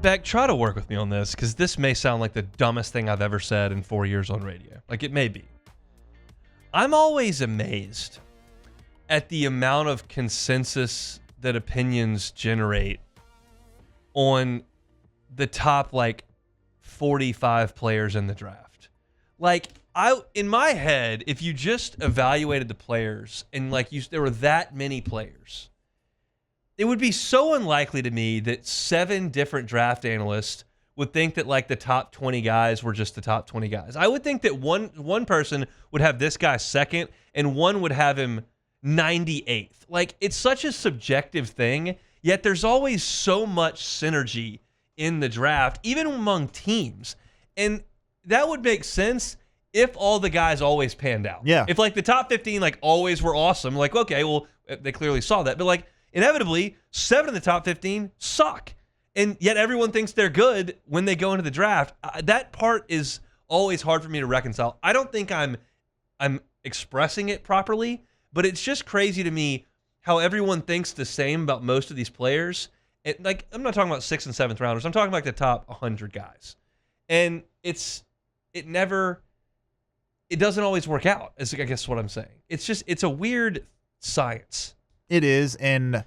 Beck, try to work with me on this, because this may sound like the dumbest thing I've ever said in 4 years on radio. Like, it may be. I'm always amazed at the amount of consensus that opinions generate on the top, 45 players in the draft. In my head, if you just evaluated the players and there were that many players, it would be so unlikely to me that 7 different draft analysts would think that the top 20 guys were just the top 20 guys. I would think that one person would have this guy second and one would have him 98th. It's such a subjective thing, yet there's always so much synergy in the draft, even among teams. And that would make sense if all the guys always panned out. Yeah. If the top 15 always were awesome, okay, well, they clearly saw that. But inevitably, 7 of the top 15 suck. And yet everyone thinks they're good when they go into the draft. That part is always hard for me to reconcile. I don't think I'm expressing it properly, but it's just crazy to me how everyone thinks the same about most of these players. I'm not talking about 6th and 7th rounders. I'm talking about the top 100 guys. And it doesn't always work out, is I guess what I'm saying. It's a weird science. It is, and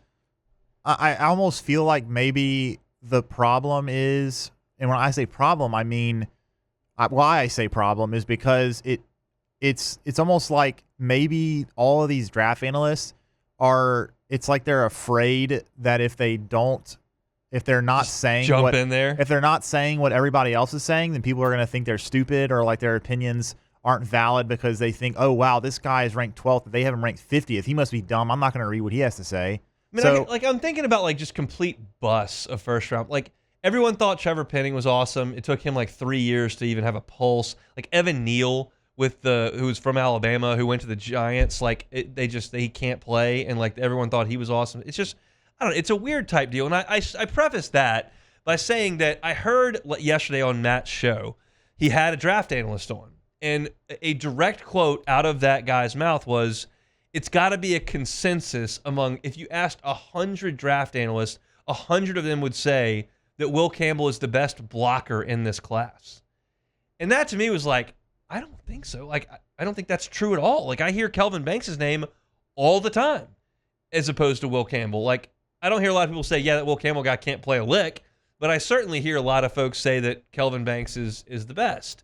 I almost feel like maybe the problem is, and when I say problem, I mean, why I say problem is because it's almost like maybe all of these draft analysts it's like they're afraid that if they're not saying if they're not saying what everybody else is saying, then people are going to think they're stupid or their opinions aren't valid because they think, oh, wow, this guy is ranked 12th. They have him ranked 50th. He must be dumb. I'm not going to read what he has to say. I'm thinking about just complete busts of first round. Everyone thought Trevor Penning was awesome. It took him 3 years to even have a pulse. Evan Neal who's from Alabama, who went to the Giants. He can't play, and everyone thought he was awesome. It's just, I don't know. It's a weird type deal, and I preface that by saying that I heard yesterday on Matt's show he had a draft analyst on. And a direct quote out of that guy's mouth was, it's got to be a consensus among, if you asked 100 draft analysts, 100 of them would say that Will Campbell is the best blocker in this class. And that to me was I don't think so. I don't think that's true at all. I hear Kelvin Banks' name all the time as opposed to Will Campbell. I don't hear a lot of people say, yeah, that Will Campbell guy can't play a lick, but I certainly hear a lot of folks say that Kelvin Banks is the best.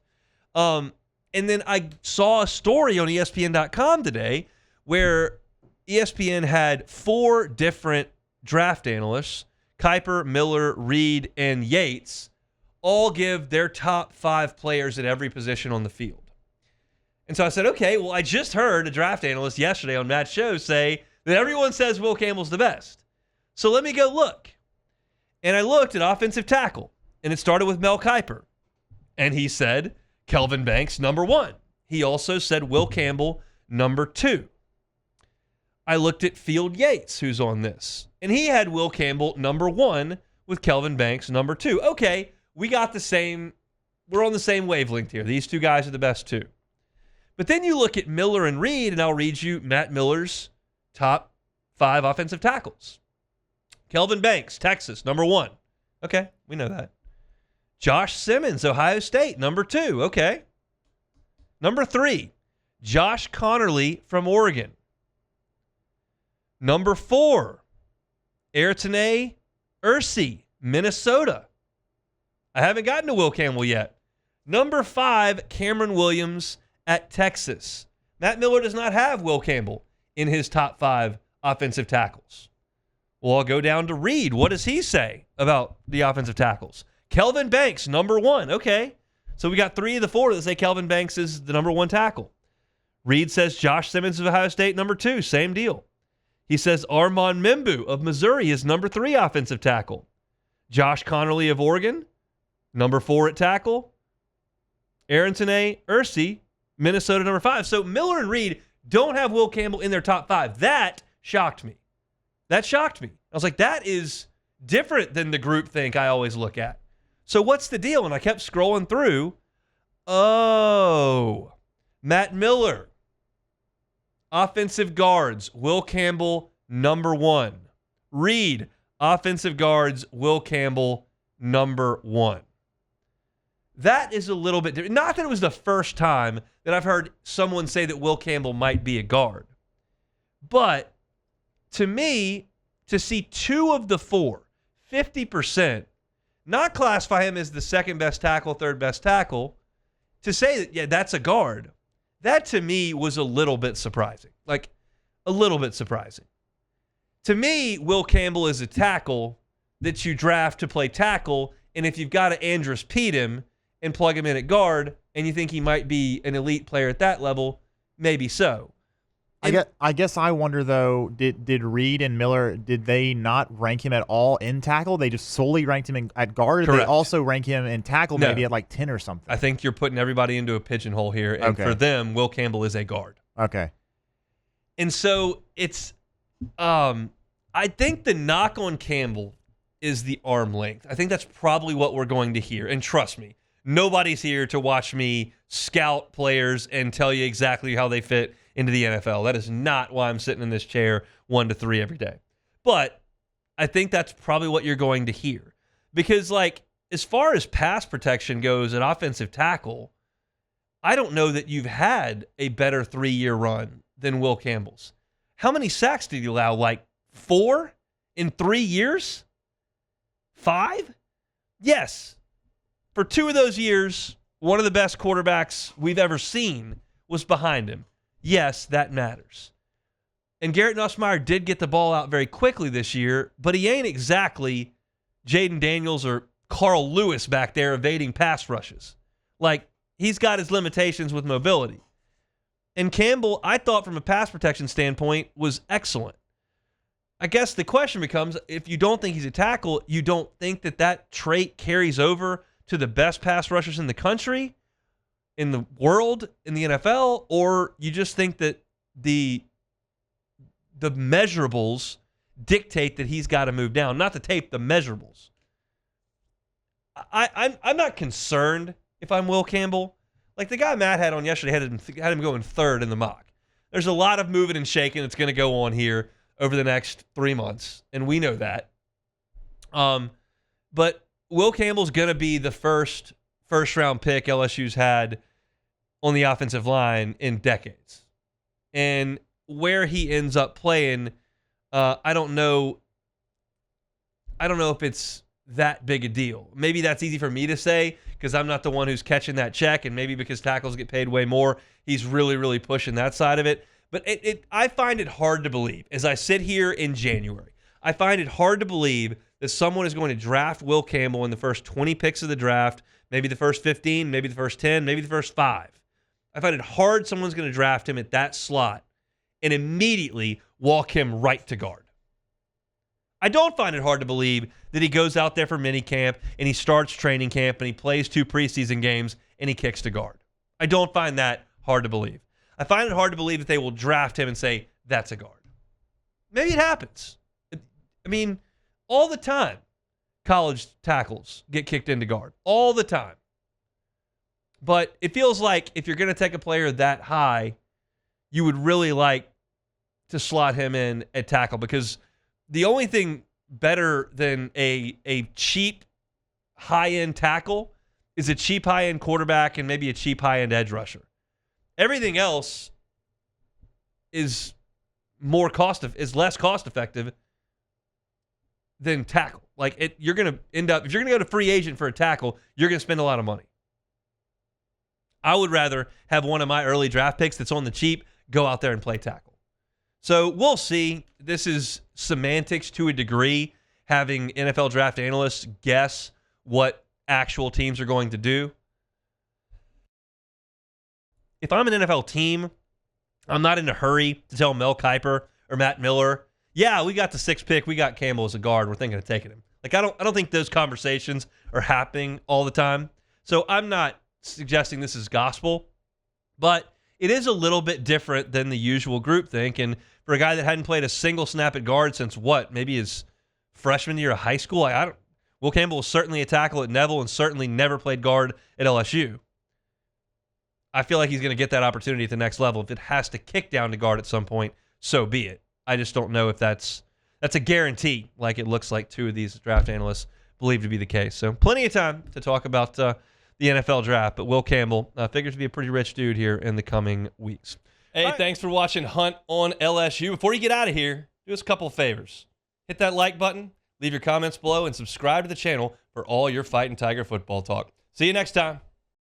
And then I saw a story on ESPN.com today where ESPN had 4 different draft analysts, Kuiper, Miller, Reed, and Yates, all give their top 5 players at every position on the field. And so I said, okay, well, I just heard a draft analyst yesterday on Matt's show say that everyone says Will Campbell's the best. So let me go look. And I looked at offensive tackle, and it started with Mel Kiper. And he said Kelvin Banks, number 1. He also said Will Campbell, number 2. I looked at Field Yates, who's on this, and he had Will Campbell, number 1, with Kelvin Banks, number 2. Okay, we're on the same wavelength here. These 2 guys are the best 2. But then you look at Miller and Reed, and I'll read you Matt Miller's top 5 offensive tackles. Kelvin Banks, Texas, number 1. Okay, we know that. Josh Simmons, Ohio State, number 2. Okay. Number 3, Josh Connerly from Oregon. Number 4, Airtone Ursi, Minnesota. I haven't gotten to Will Campbell yet. Number 5, Cameron Williams at Texas. Matt Miller does not have Will Campbell in his top 5 offensive tackles. Well, I'll go down to Reed. What does he say about the offensive tackles? Kelvin Banks, number 1. Okay. So we got 3 of the 4 that say Kelvin Banks is the number 1 tackle. Reed says Josh Simmons of Ohio State, number 2. Same deal. He says Armand Membu of Missouri is number 3 offensive tackle. Josh Connerly of Oregon, number 4 at tackle. Airtone Ursi, Minnesota, number 5. So Miller and Reed don't have Will Campbell in their top 5. That shocked me. I was like, that is different than the groupthink I always look at. So what's the deal? And I kept scrolling through. Oh, Matt Miller, offensive guards, Will Campbell, number 1. Reed, offensive guards, Will Campbell, number 1. That is a little bit different. Not that it was the first time that I've heard someone say that Will Campbell might be a guard. But to me, to see 2 of the 4, 50%, not classify him as the second best tackle, third best tackle, to say that, yeah, that's a guard, that to me was a little bit surprising. Like, a little bit surprising. To me, Will Campbell is a tackle that you draft to play tackle, and if you've got to Andrus Peat him and plug him in at guard, and you think he might be an elite player at that level, maybe so. I guess I wonder, though, did Reed and Miller, did they not rank him at all in tackle? They just solely ranked him at guard? Correct. They also rank him in tackle maybe at like 10 or something? I think you're putting everybody into a pigeonhole here, and for them, Will Campbell is a guard. Okay. And so it's I think the knock on Campbell is the arm length. I think that's probably what we're going to hear. And trust me, nobody's here to watch me scout players and tell you exactly how they fit into the NFL. That is not why I'm sitting in this chair 1 to 3 every day. But I think that's probably what you're going to hear. Because, like, as far as pass protection goes at offensive tackle, I don't know that you've had a better 3-year run than Will Campbell's. How many sacks did he allow? Like 4 in 3 years? 5? Yes. For 2 of those years, one of the best quarterbacks we've ever seen was behind him. Yes, that matters. And Garrett Nussmeier did get the ball out very quickly this year, but he ain't exactly Jaden Daniels or Carl Lewis back there evading pass rushes. Like, he's got his limitations with mobility. And Campbell, I thought from a pass protection standpoint, was excellent. I guess the question becomes, if you don't think he's a tackle, you don't think that that trait carries over to the best pass rushers in the country, in the world, in the NFL, or you just think that the measurables dictate that he's got to move down, not the tape, the measurables. I'm not concerned if I'm Will Campbell. Like the guy Matt had on yesterday had him going 3rd in the mock. There's a lot of moving and shaking that's going to go on here over the next 3 months, and we know that. But Will Campbell's going to be the first round pick LSU's had on the offensive line in decades. And where he ends up playing, I don't know if it's that big a deal. Maybe that's easy for me to say because I'm not the one who's catching that check, and maybe because tackles get paid way more, he's really, really pushing that side of it. But I find it hard to believe, as I sit here in January, I find it hard to believe that someone is going to draft Will Campbell in the first 20 picks of the draft, maybe the first 15, maybe the first 10, maybe the first 5. I find it hard someone's going to draft him at that slot and immediately walk him right to guard. I don't find it hard to believe that he goes out there for minicamp and he starts training camp and he plays 2 preseason games and he kicks to guard. I don't find that hard to believe. I find it hard to believe that they will draft him and say, that's a guard. Maybe it happens. I mean, all the time, college tackles get kicked into guard. All the time. But it feels like if you're going to take a player that high, you would really like to slot him in at tackle, because the only thing better than a cheap high-end tackle is a cheap high-end quarterback and maybe a cheap high-end edge rusher. Everything else is less cost effective than tackle. Like you're going to end up, if you're going to go to free agent for a tackle, you're going to spend a lot of money. I would rather have one of my early draft picks that's on the cheap go out there and play tackle. So we'll see. This is semantics to a degree, having NFL draft analysts guess what actual teams are going to do. If I'm an NFL team, I'm not in a hurry to tell Mel Kiper or Matt Miller, yeah, we got the 6th pick, we got Campbell as a guard, we're thinking of taking him. Like I don't think those conversations are happening all the time. So I'm not suggesting this is gospel, but it is a little bit different than the usual groupthink. And for a guy that hadn't played a single snap at guard since maybe his freshman year of high school, Will Campbell was certainly a tackle at Neville and certainly never played guard at LSU. I feel like he's going to get that opportunity at the next level. If it has to kick down to guard at some point, so be it. I just don't know if that's a guarantee, like it looks like 2 of these draft analysts believed to be the case. So plenty of time to talk about the NFL draft, but Will Campbell figures to be a pretty rich dude here in the coming weeks. Hey, thanks for watching Hunt on LSU. Before you get out of here, do us a couple of favors. Hit that like button, leave your comments below, and subscribe to the channel for all your Fighting Tiger football talk. See you next time.